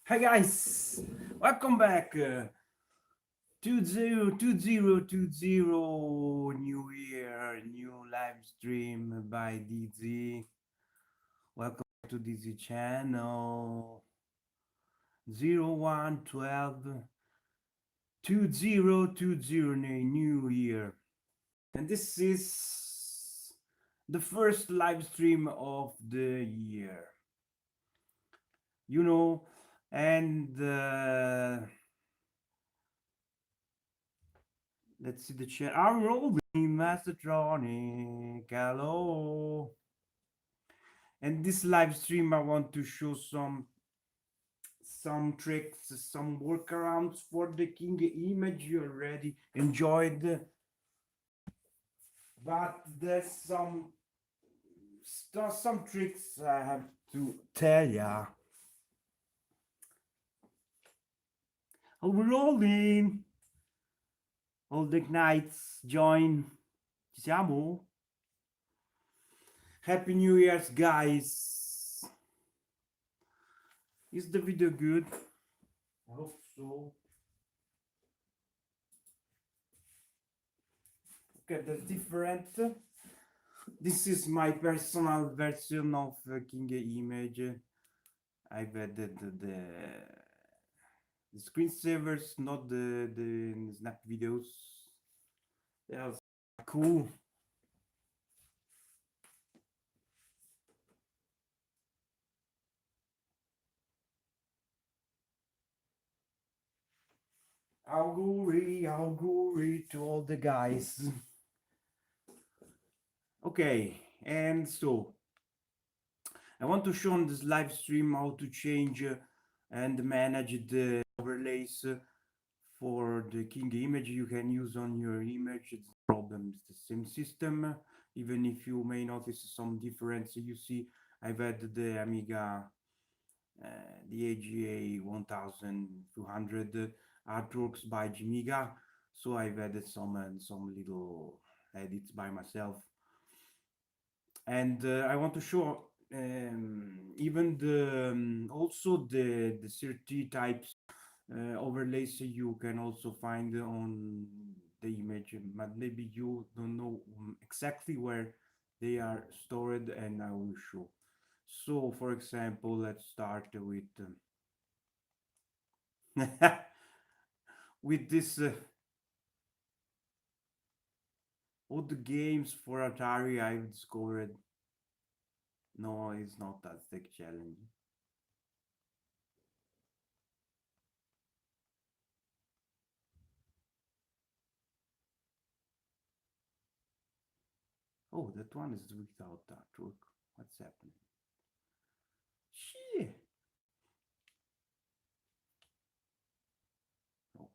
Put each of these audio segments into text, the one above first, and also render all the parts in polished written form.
Hi guys, welcome back. 2020 new year, new live stream by DZ. Welcome to DZ channel 0112 2020 new year. And this is the first live stream of the year. You know, and let's see the chat. I'm rolling, Mastertronic. Hello. And this live stream, I want to show some tricks, some workarounds for the King image. You already enjoyed, but there's some tricks I have to tell ya. Oh, we're rolling. All the knights join. Ci siamo? Happy New Year's, guys. Is the video good? I hope so. Okay, that's different. This is my personal version of King image. I've added the screensavers, not the snap videos. They are cool. Augury to all the guys. Okay, and so I want to show on this live stream how to change and manage the overlays for the King image you can use on your image. It's no problem, it's the same system. Even if you may notice some difference, you see I've added the Amiga, the AGA 1200 artworks by Jimiga, so I've added some little edits by myself. And I want to show even the also the 30 types overlays you can also find on the image, but maybe you don't know exactly where they are stored, and I will show. So for example, let's start with with this all the games for Atari I've discovered. No, it's not that thick challenge. Oh, that one is without artwork. What's happening? Shit. Oh,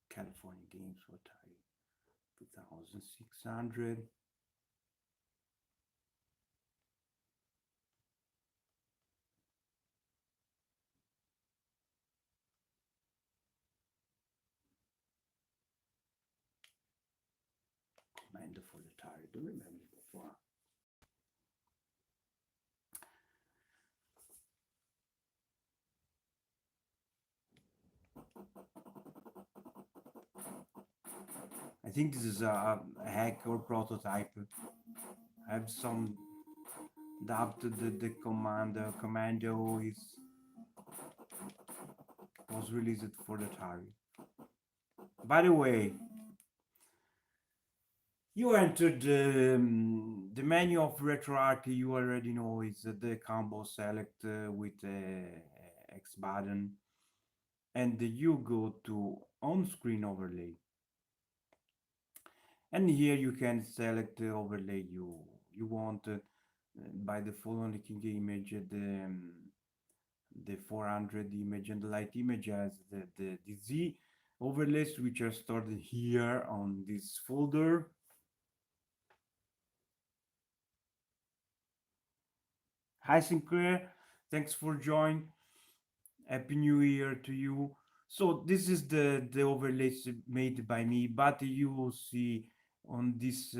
California games for Atari 2600. Commander for the Atari. Don't remember before. I think this is a hack or prototype. I have some doubt that the commando was released for the Atari. By the way, you entered the menu of RetroArch. You already know is the combo select with X button, and you go to on-screen overlay, and here you can select the overlay you want. By default on the King image, the 400 image and the light image as the Z overlays, which are stored here on this folder. Hi Sinclair, thanks for joining. Happy New Year to you. So this is the overlays made by me, but you see on this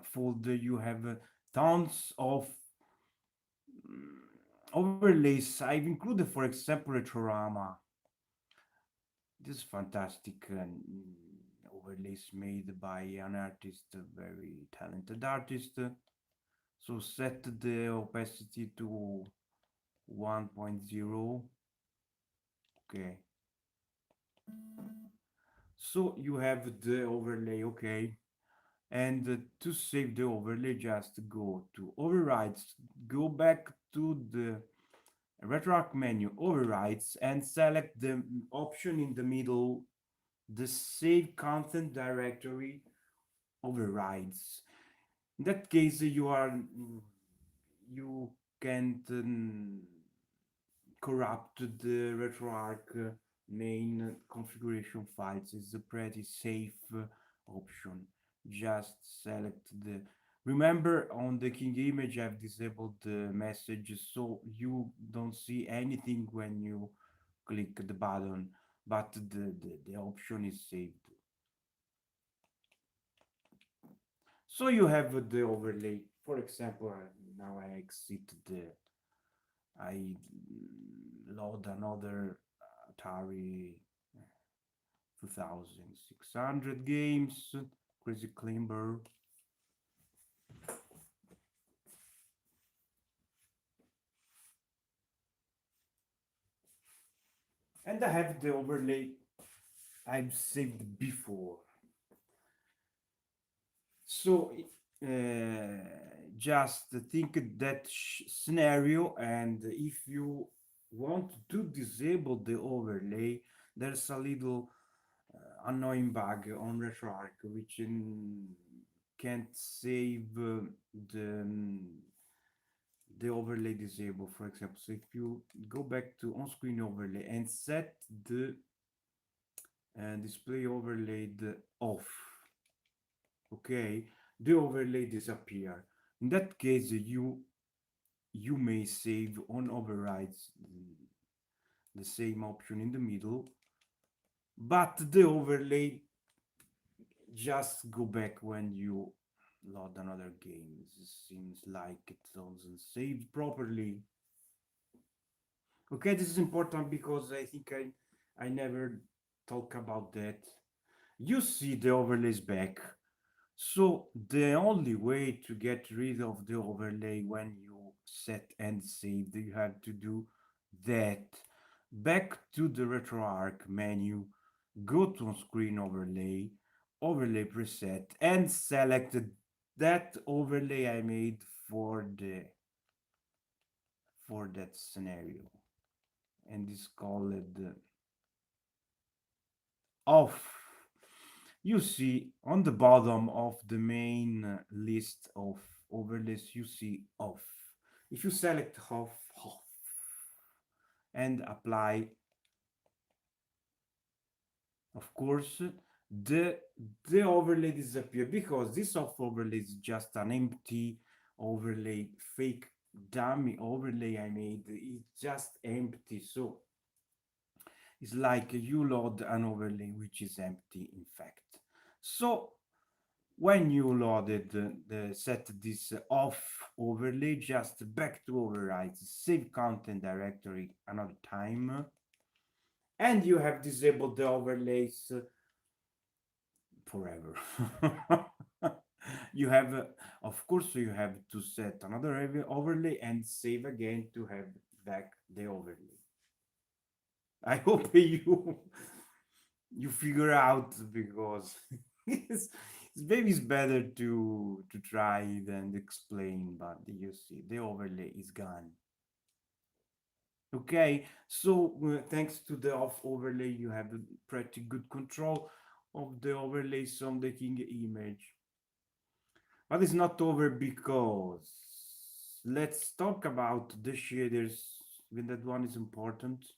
folder you have tons of overlays. I've included, for example, Retrorama. This fantastic overlays made by an artist, a very talented artist. So set the opacity to 1.0. Okay. So you have the overlay, okay. And to save the overlay, just go to overrides, go back to the retroarch menu, overrides, and select the option in the middle, the save content directory overrides. In that case, you can't corrupt the retroarch main configuration files. It's a pretty safe option. Just select the, remember, on the king image I've disabled the message so you don't see anything when you click the button, but the option is saved. So you have the overlay. For example, now I exit the, I load another Atari 2600 games, Crazy Climber. And I have the overlay I've saved before. So just think that scenario, and if you want to disable the overlay, there's a little annoying bug on RetroArch which can't save the overlay disable, for example. So if you go back to on-screen overlay and set the display overlay off, okay, the overlay disappear. In that case, you may save on overrides the same option in the middle, but the overlay just go back when you load another game. It seems like it doesn't save properly. Okay, this is important because I think I never talk about that. You see the overlays back. So the only way to get rid of the overlay when you set and save, you have to do that. Back to the RetroArch menu, go to on-screen overlay, overlay preset, and select that overlay I made for that scenario, and it's called off. You see on the bottom of the main list of overlays, you see off. If you select off and apply, of course, the overlay disappear, because this off overlay is just an empty overlay, fake dummy overlay I made. It's just empty. So it's like you load an overlay which is empty, in fact. So when you loaded set this off overlay, just back to overrides, save content directory another time, and you have disabled the overlays forever. You have of course you have to set another overlay and save again to have back the overlay. I hope you figure out, because maybe it's better to try than explain, but you see the overlay is gone. Okay, so thanks to the off overlay you have a pretty good control of the overlays on the king image. But it's not over, because let's talk about the shaders. Even that one is important.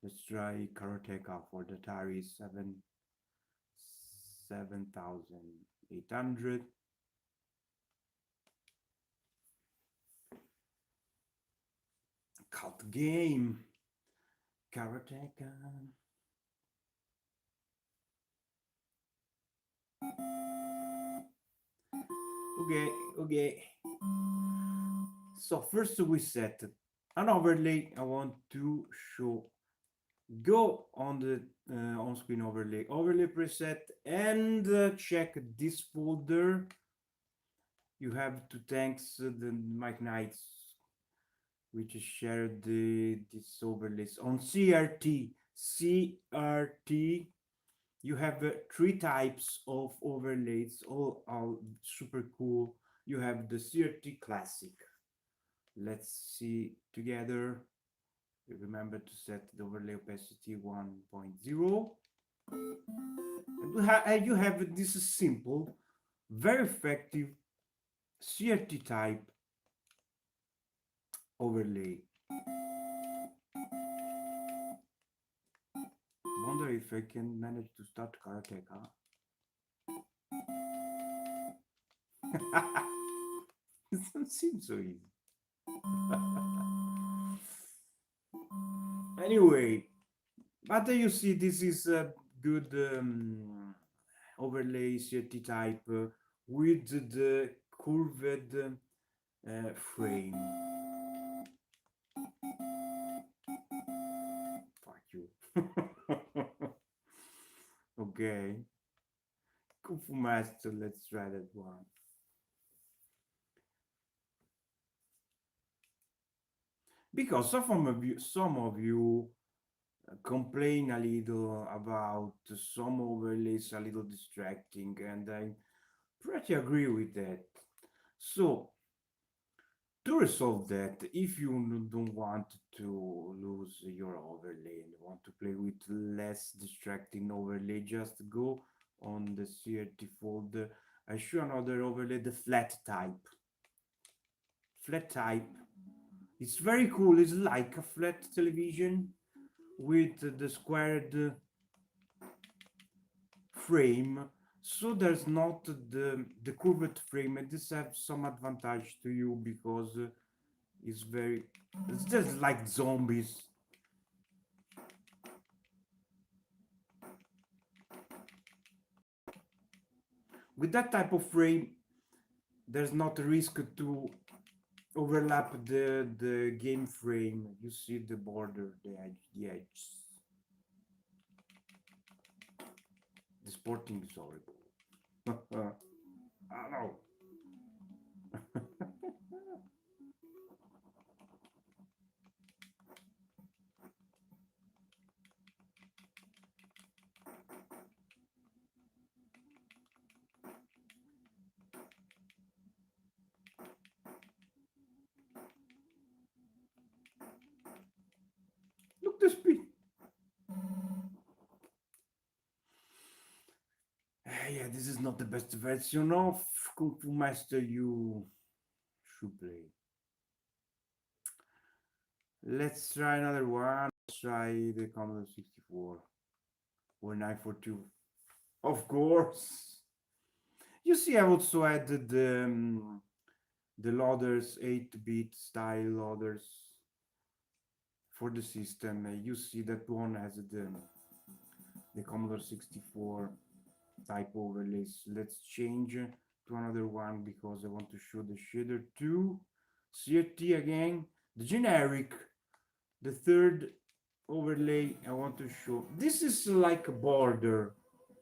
Let's try Karateka for the Atari 7800. Cult game. Karateka. Okay, okay. So first we set an overlay. I want to show. Go on the on-screen overlay preset, and check this folder. You have to thanks the Mike Knights, which is shared this overlays on CRT. CRT. You have three types of overlays, all super cool. You have the CRT Classic. Let's see together. Remember to set the overlay opacity 1.0. And you have this simple, very effective CRT type overlay. Wonder if I can manage to start karateka. It doesn't seem so easy. Anyway, but you see, this is a good overlay CRT type with the curved frame. Fuck you. Okay. Kung Fu Master, let's try that one. Because some of you complain a little about some overlays a little distracting, and I pretty agree with that. So to resolve that, if you don't want to lose your overlay and want to play with less distracting overlay, just go on the CRT folder. I show another overlay, the flat type. Flat type. It's very cool. It's like a flat television with the squared frame, so there's not the curved frame, and this has some advantage to you because it's just like zombies. With that type of frame, there's not a risk to overlap the game frame. You see the border, the edge. The sporting is horrible. I know. Look the speed. Yeah, this is not the best version of Kung Fu Master you should play. Let's try another one. Let's try the Commodore 64 or 942. Of course. You see, I also added the loaders, 8-bit style loaders for the system. You see that one has the Commodore 64 type overlays. Let's change to another one because I want to show the shader too. CRT again, the generic, the third overlay I want to show. This is like a border.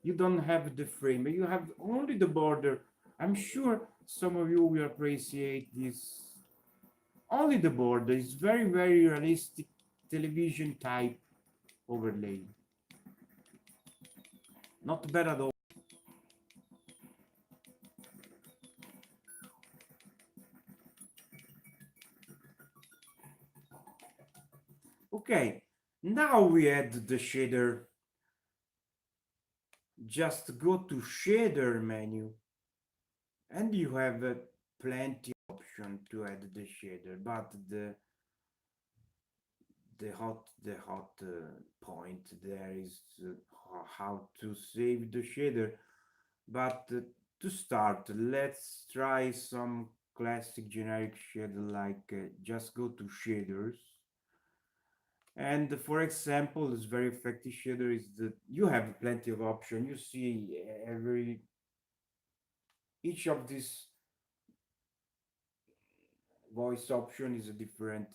You don't have the frame, you have only the border. I'm sure some of you will appreciate this. Only the border is very realistic television type overlay. Not bad at all. Okay, now we add the shader. Just go to shader menu and you have plenty of option to add the shader, but the hot point there is how to save the shader. But to start, let's try some classic generic shader, like just go to shaders. And for example, this very effective shader is that you have plenty of options. You see every Each of these voice option is a different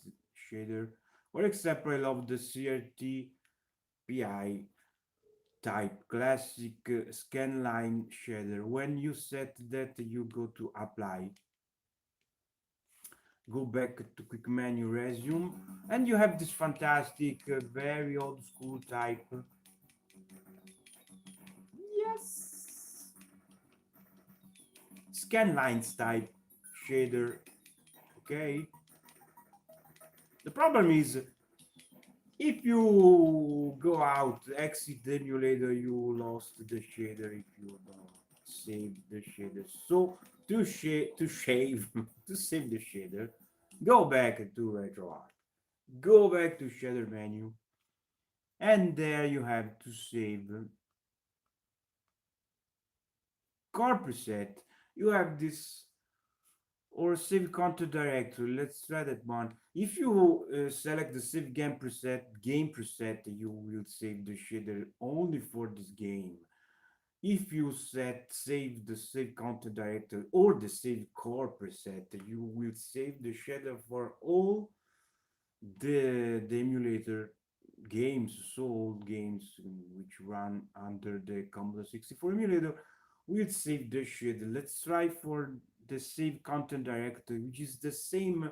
shader. For example, I love the CRT PI type classic scanline shader. When you set that, you go to apply, go back to quick menu, resume, and you have this fantastic very old school type, yes, scanlines type shader. Okay, the problem is if you go out, exit the emulator, you lost the shader if you don't save the shader. So to shave to save the shader, go back to RetroArch, go back to shader menu, and there you have to save core preset. You have this, or save content directory. Let's try that one. If you select the save game preset, you will save the shader only for this game. If you save the save content directory or the save core preset, you will save the shader for all the emulator games, so old games which run under the Commodore 64 emulator will save the shader. Let's try for the save content directory, which is the same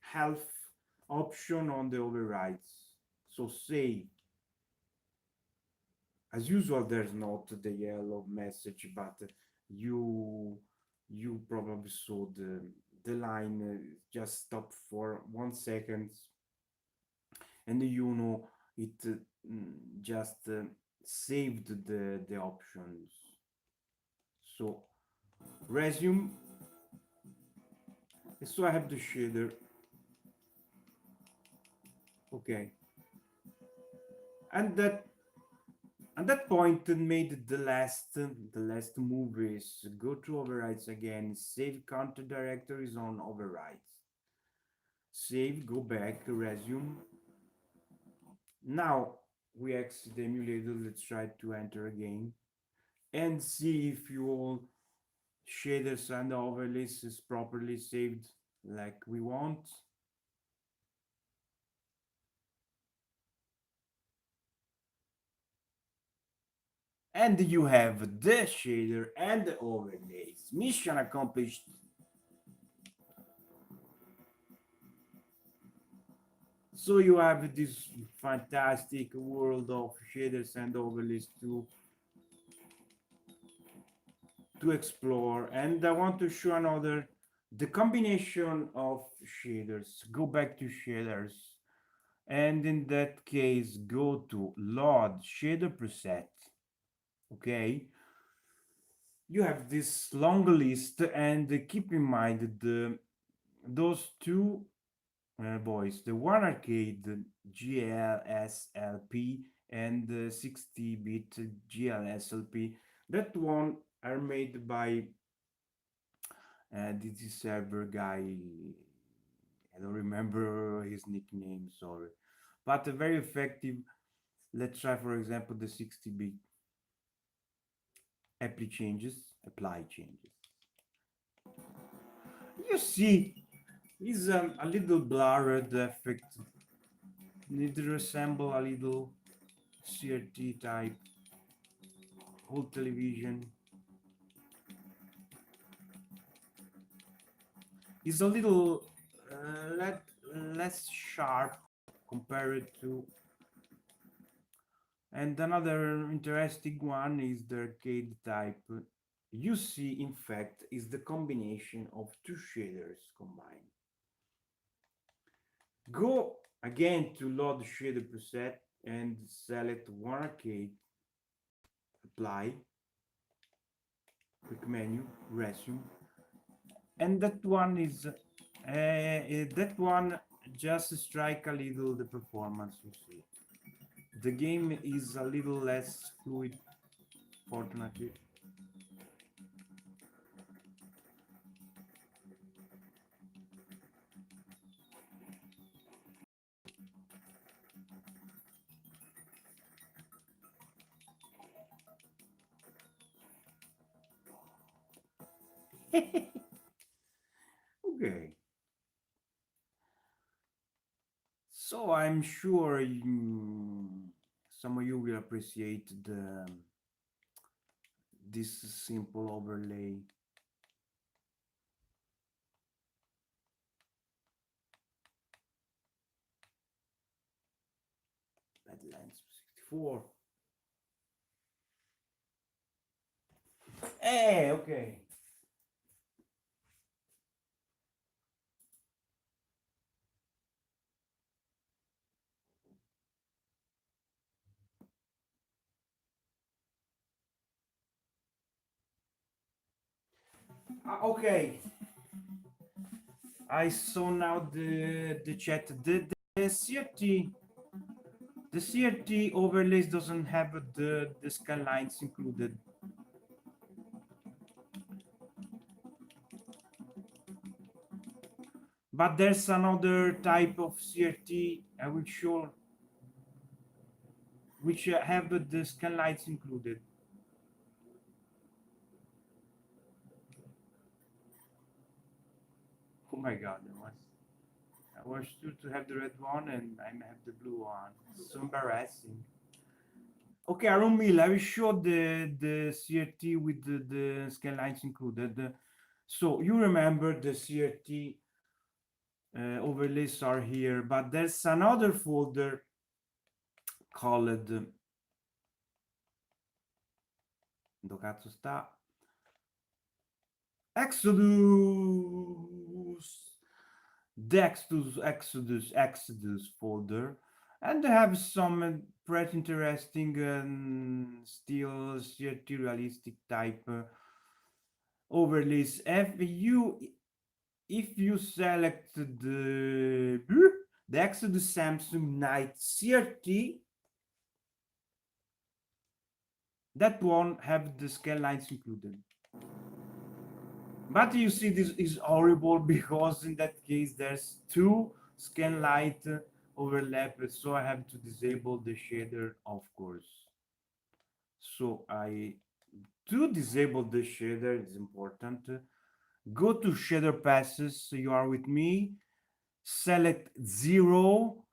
health option on the overrides. So save. As usual, there's not the yellow message, but you probably saw the line just stop for 1 second, and you know it just saved the options. So resume. So I have the shader. Okay, and that point made the last move is go to overrides again, save content directories on overrides, save, go back, resume. Now we exit the emulator. Let's try to enter again and see if your shaders and overlays is properly saved like we want. And you have the shader and the overlays. Mission accomplished. So you have this fantastic world of shaders and overlays to explore. And I want to show another, the combination of shaders. Go back to shaders, and in that case go to load shader preset. Okay, you have this long list, and keep in mind those two boys, the one arcade GLSLP and the 60-bit GLSLP. That one are made by this server guy. I don't remember his nickname, sorry, but very effective. Let's try, for example, the 60-bit apply changes. You see, it's a little blurred effect. Need to resemble a little CRT type old television. It's a little less sharp compared to. And another interesting one is the arcade type. You see, in fact, is the combination of two shaders combined. Go again to load shader preset and select one arcade, apply, quick menu, resume, and that one is that one just strike a little the performance. You see, the game is a little less fluid, fortunately. Okay, so I'm sure some of you will appreciate this simple overlay. Badlands 64. Hey, okay. Okay, I saw now the chat. The CRT the CRT overlays doesn't have the skylines included. But there's another type of CRT I will show which have the skylights included. Oh my god, I was sure to have the red one and I have the blue one. It's so embarrassing. Okay, Aaron Mill, I will show the CRT with the skylines included. So you remember the CRT overlays are here, but there's another folder called dove cazzo sta? Exodus, the Exodus folder, and they have some pretty interesting still CRT realistic type overlays. If you select the Exodus Samsung Night CRT, that one have the scale lines included. But you see, this is horrible because in that case there's two scan light overlap, so I have to disable the shader, of course. So I to disable the shader, it's important. Go to shader passes, so you are with me, select 0,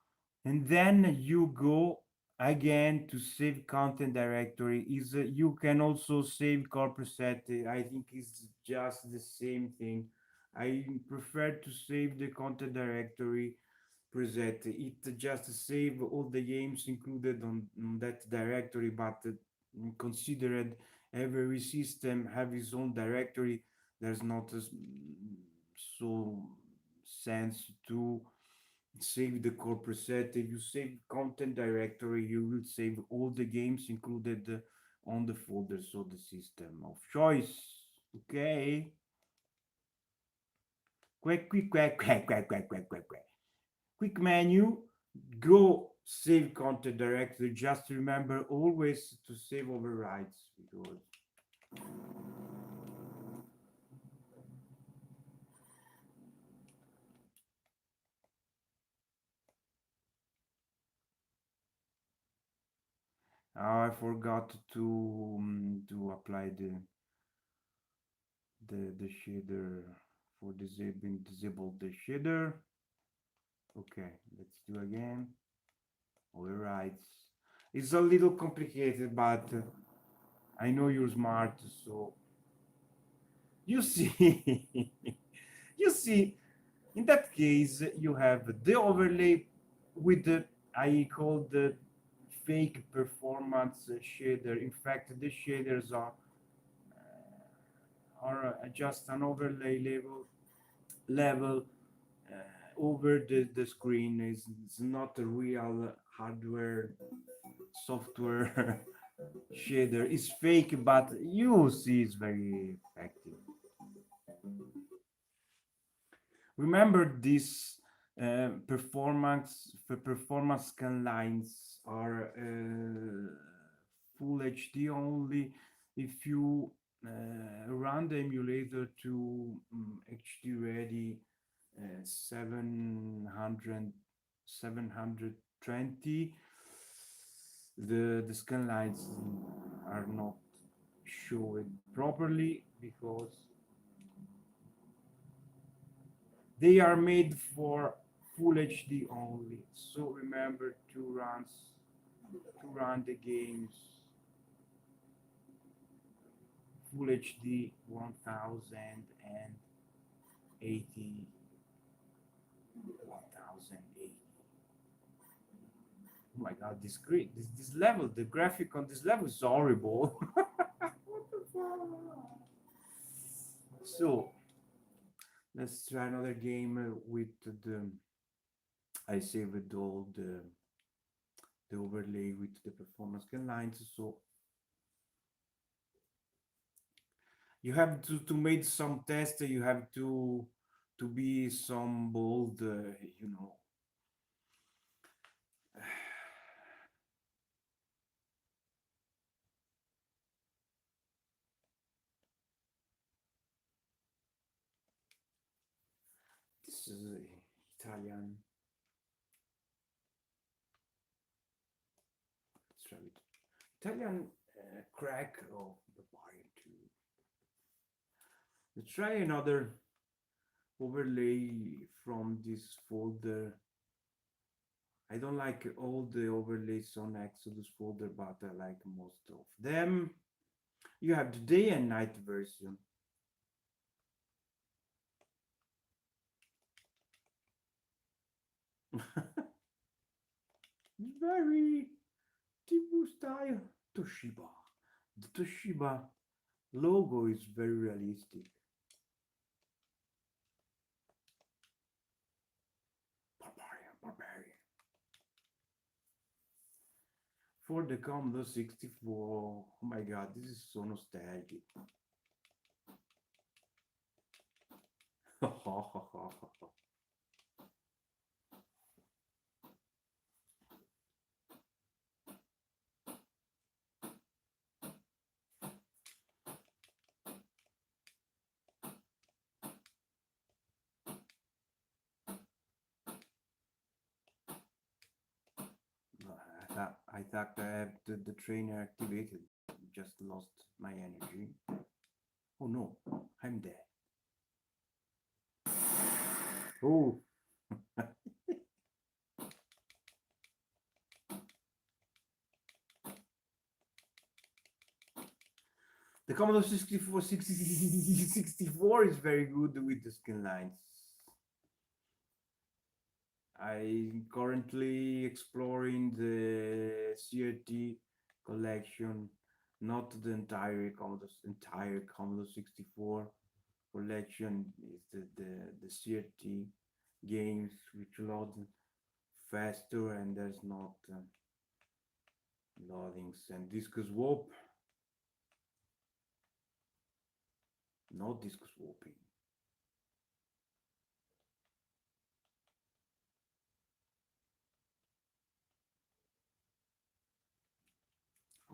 and then you go again to save content directory. Is you can also save core preset. I think it's just the same thing. I prefer to save the content directory preset. It just save all the games included on that directory, but considered every system have its own directory, there's not so sense to save the core preset. If you save content directory, you will save all the games included on the folders of the system of choice. Okay. Quick menu. Go save content directory. Just remember always to save overrides because I forgot to apply the shader for disable the shader. Okay, let's do again. Overrides. It's a little complicated, but I know you're smart, so you see, you see, in that case, you have the overlay with the I call the fake performance shader. In fact, the shaders are just an overlay level over the screen. It's not a real hardware software shader. It's fake, but you see it's very effective. Remember this performance scan lines are full HD only if you run the emulator to HD ready 720. The scan lines are not showed properly because They are made for full HD only. So remember to run the games full HD 1080 1080. Oh my god, this great this level, the graphic on this level is horrible. What the fuck? So let's try another game with the I saved all the overlay with the performance lines. So you have to make some tests. You have to be some bold, you know. This is Italian. Let's try it. Italian crack of the Barbarian 2. Let's try another overlay from this folder. I don't like all the overlays on Exodus folder, but I like most of them. You have the day and night version. Very Tibu style Toshiba. The Toshiba logo is very realistic. Barbarian. For the Commodore 64, oh my god, this is so nostalgic. I thought I have the trainer activated. Just lost my energy. Oh no, I'm dead. Oh. The Commodore 64, 64 is very good with the skin lines. I'm currently exploring the CRT collection, not the entire Commodore 64 collection. Is the CRT games which load faster and there's not loadings and disk swap. No disk swapping.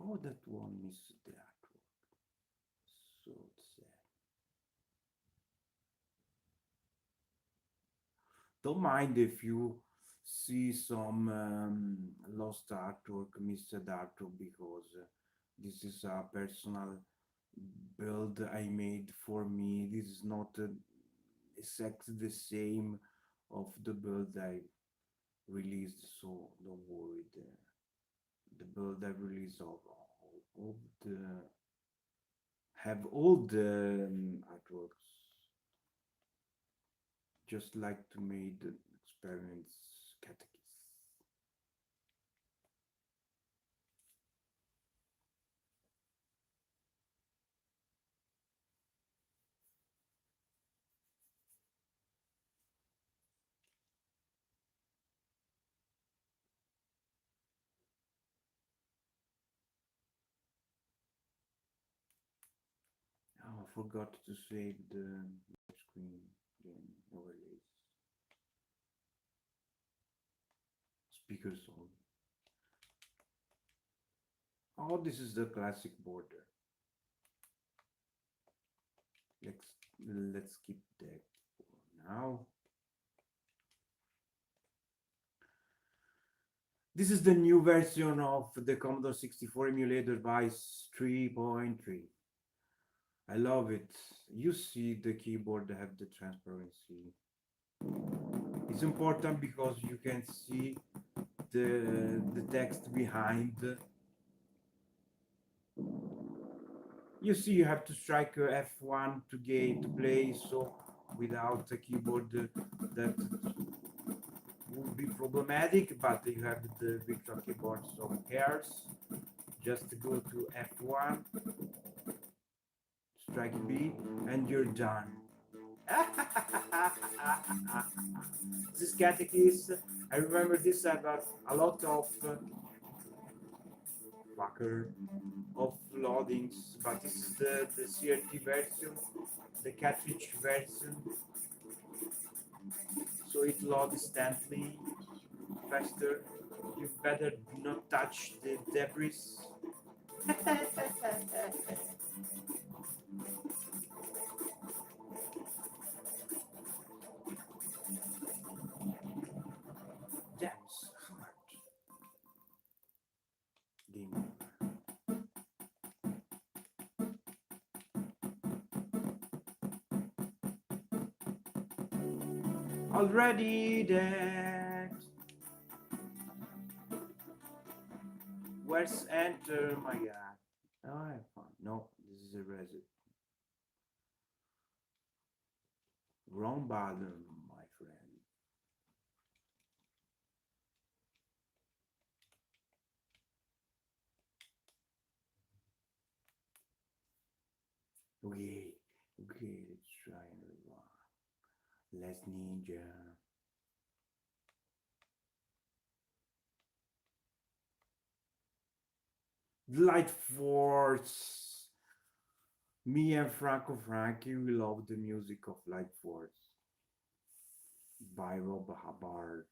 Oh, that one missed the artwork. So sad. Don't mind if you see some lost artwork, missed artwork, because this is a personal build I made for me. This is not exactly the same of the build I released, so don't worry. The build I released all the have all the artworks. Just like to make the experiments catechist. Oh, I forgot to save the screen overlays. Speakers on. Oh, this is the classic border. Let's skip that for now. This is the new version of the Commodore 64 emulator device 3.3. I love it. You see the keyboard have the transparency. It's important because you can see the text behind. You see, you have to strike F1 to play, so without a keyboard that would be problematic, but you have the virtual keyboard, so who cares? Just go to F1, strike B, and you're done. This catechist, I remember this about a lot of fucker of loadings, but this is the CRT version, the cartridge version, so it loads instantly, faster. You better not touch the debris. James Hart. Game over. Already dead. Where's enter? My god. Oh, I have fun. No, this is a reset. Wrong button, my friend. Okay, let's try another one. Less ninja. Light Force. Me and Frankie, we love the music of Light Force by Rob Hubbard.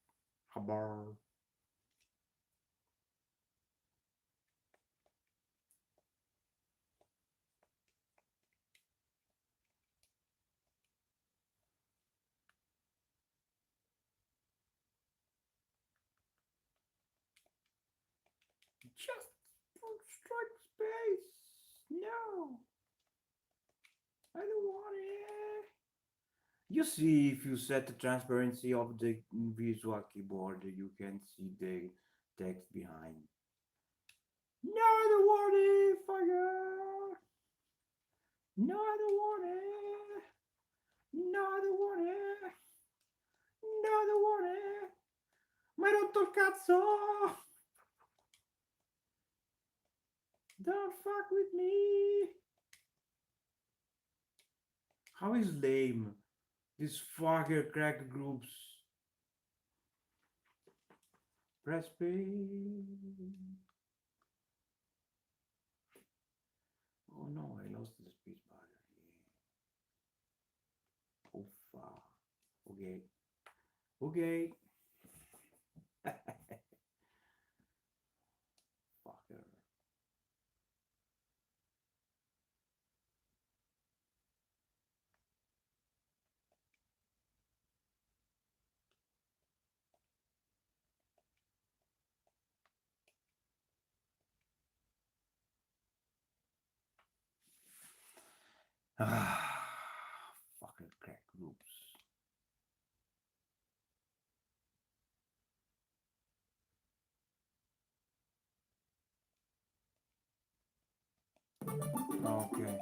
Just don't strike space. No, I don't want it. You see, if you set the transparency of the visual keyboard, you can see the text behind. No, I don't want it, fucker. No, I don't want it. No, I don't want it. No, I don't want it. Ma hai rotto il cazzo! Don't fuck with me! How is lame? These fucker crack groups. Press play. Oh no, I lost the speech button. Oh fuck. Okay. Fucker. Fucking crack groups. Okay.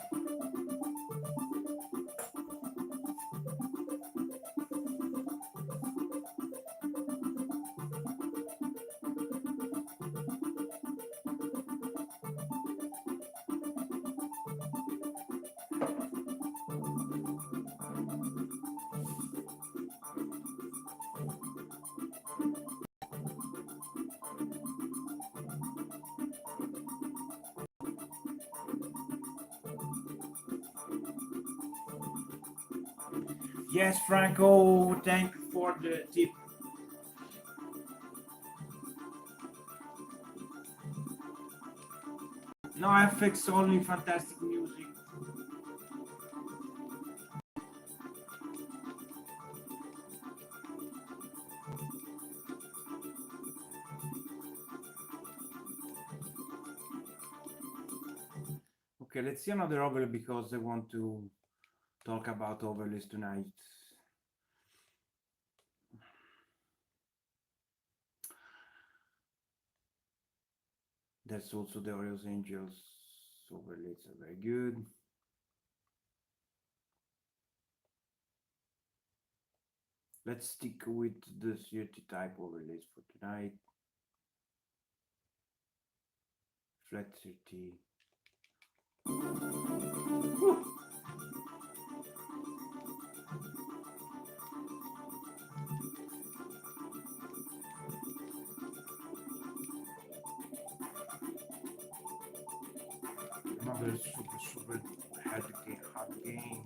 Yes, Franco, thank you for the tip. No FX, only fantastic music. Okay, let's see another overlay because I want to talk about overlays tonight. That's also the Orioles Angels overlays are very good. Let's stick with the CRT type overlays for tonight. Flat CRT. Another super hard game.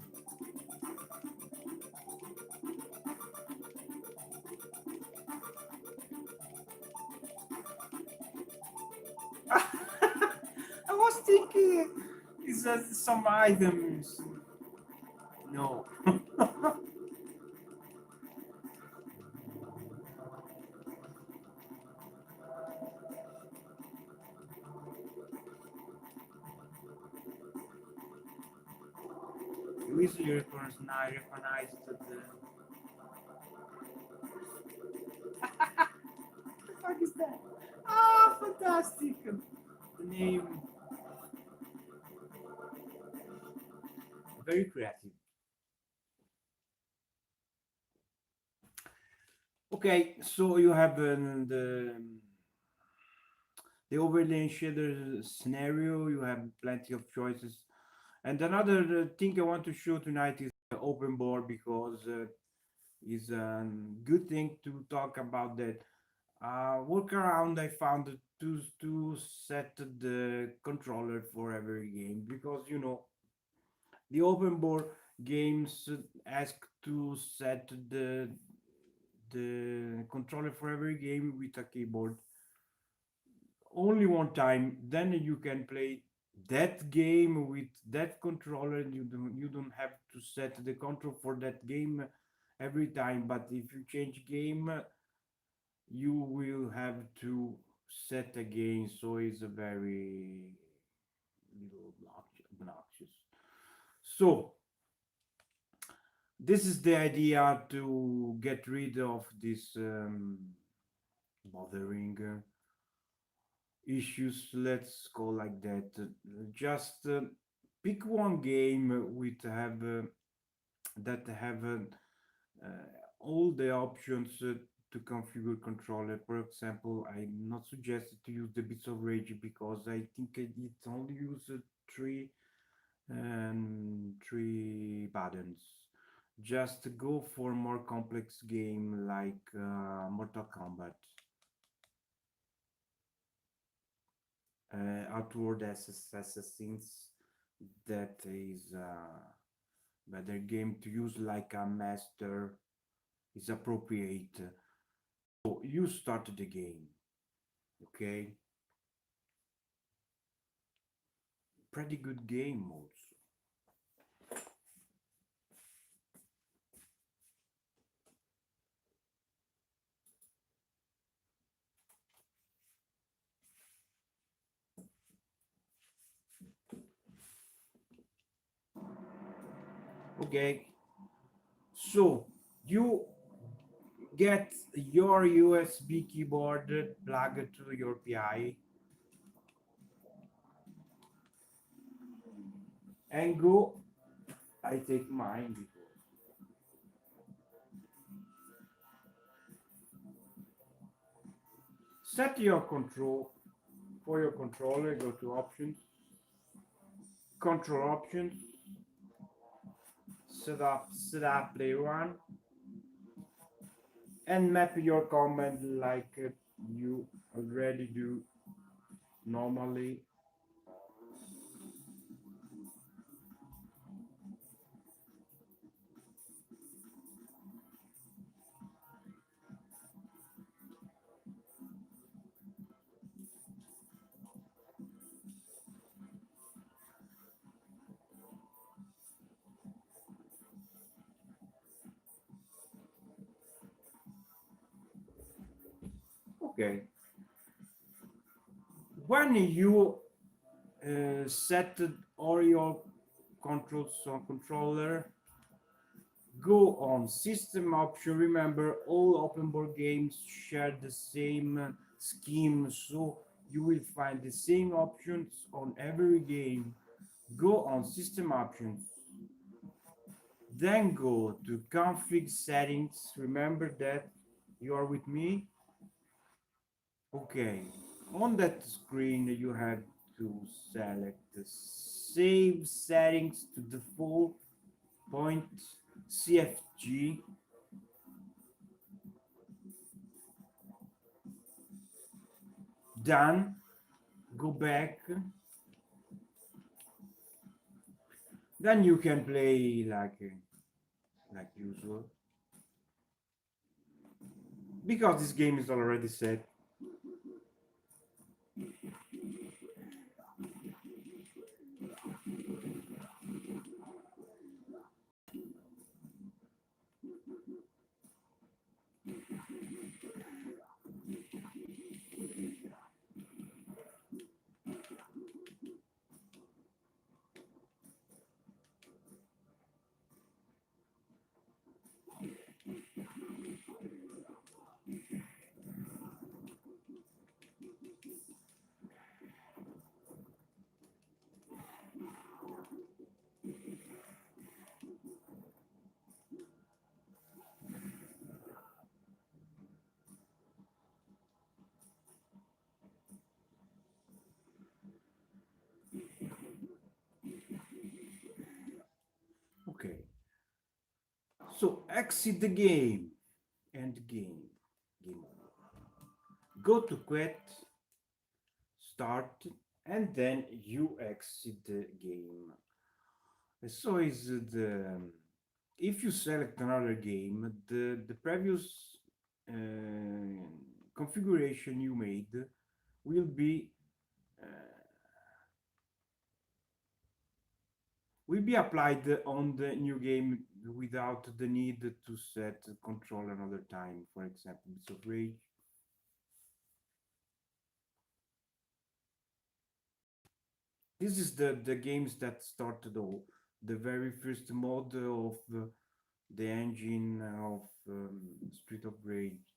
I was thinking, is that some items? No. With unicorns now recognized the the fuck is that? Ah, fantastic! The name very creative. Okay, so you have the overlay shader scenario. You have plenty of choices. And another thing I want to show tonight is the open board because is a good thing to talk about that. Workaround I found to set the controller for every game because you know the open board games ask to set the controller for every game with a keyboard only one time, then you can play that game with that controller. You don't have to set the control for that game every time, but if you change game you will have to set again, so it's a very little obnoxious. So this is the idea to get rid of this bothering issues, let's go like that. Just pick one game with have that have all the options to configure controller. For example, I not suggested to use the bits of rage because I think it only use three buttons. Just go for more complex game like Mortal Kombat, Outward Assassins. That is better game to use like a master is appropriate. So you start the game, okay? Pretty good game also. Okay, so you get your USB keyboard plugged to your PI and go. I take mine before. Set your control for your controller. Go to options, control options, set up play one, and map your command like you already do normally. Okay, when you set all your controls on controller, go on system option. Remember, all open board games share the same scheme, so you will find the same options on every game. Go on System Options, then go to Config Settings. Remember that you are with me? Okay. On that screen, you have to select the Save Settings to Default Point CFG. Done. Go back. Then you can play like usual because this game is already set. Okay. So exit the game and game over. Go to quit, start, and then you exit the game. So is the if you select another game, the previous configuration you made will be uh, will be applied on the new game without the need to set control another time. For example, bits of rage. This is the games that started all the very first mod of the engine of Street of Rage,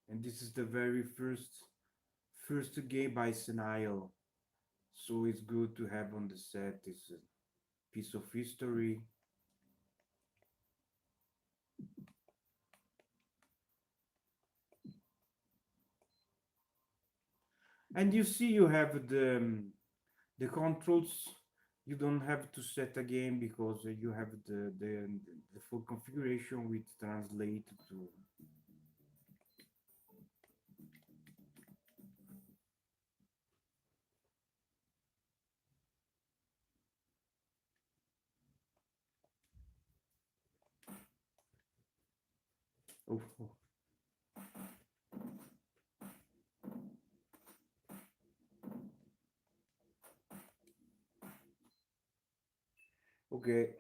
and this is the very first game by Senile. So it's good to have on the set. It's a piece of history. And you see, you have the controls. You don't have to set again because you have the full configuration with translate to. Oh, oh. Okay.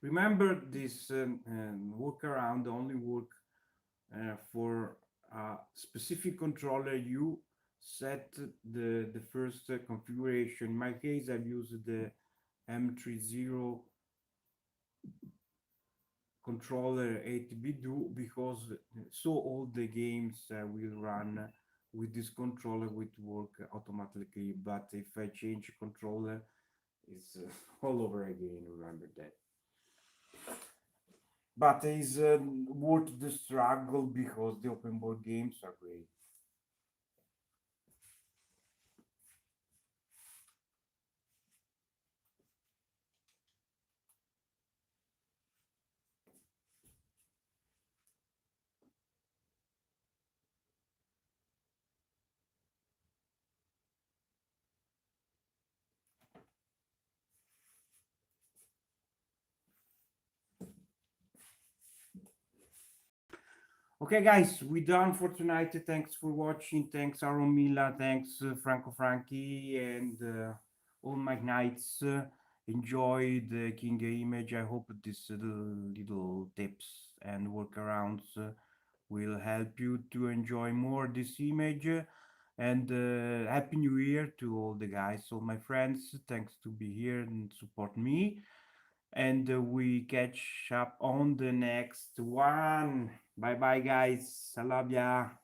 Remember this workaround only work for a specific controller. You set the first configuration. In my case, I've used the M30 controller 8-bit do because so all the games will run with this controller will work automatically. But if I change controller, it's all over again. Remember that. But it's worth the struggle because the open world games are great. Okay, guys, we done for tonight. Thanks for watching. Thanks, Aaron Mila. Thanks, Franco Franchi, and all my knights. Enjoy the King image. I hope these little tips and workarounds will help you to enjoy more this image. And Happy New Year to all the guys, all my friends. Thanks to be here and support me. and we catch up on the next one. Bye bye, guys. I love ya.